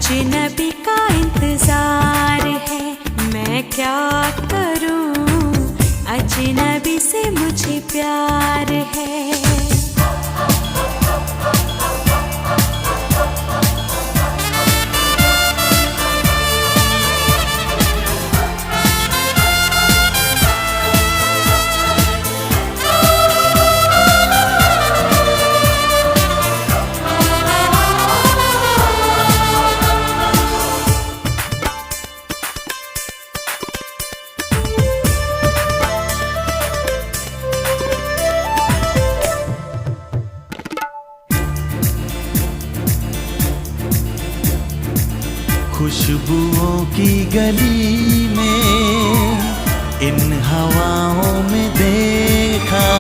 अजनबी का इंतजार है, मैं क्या करूं, अजनबी से मुझे प्यार है। खुशबुओं की गली में इन हवाओं में देखा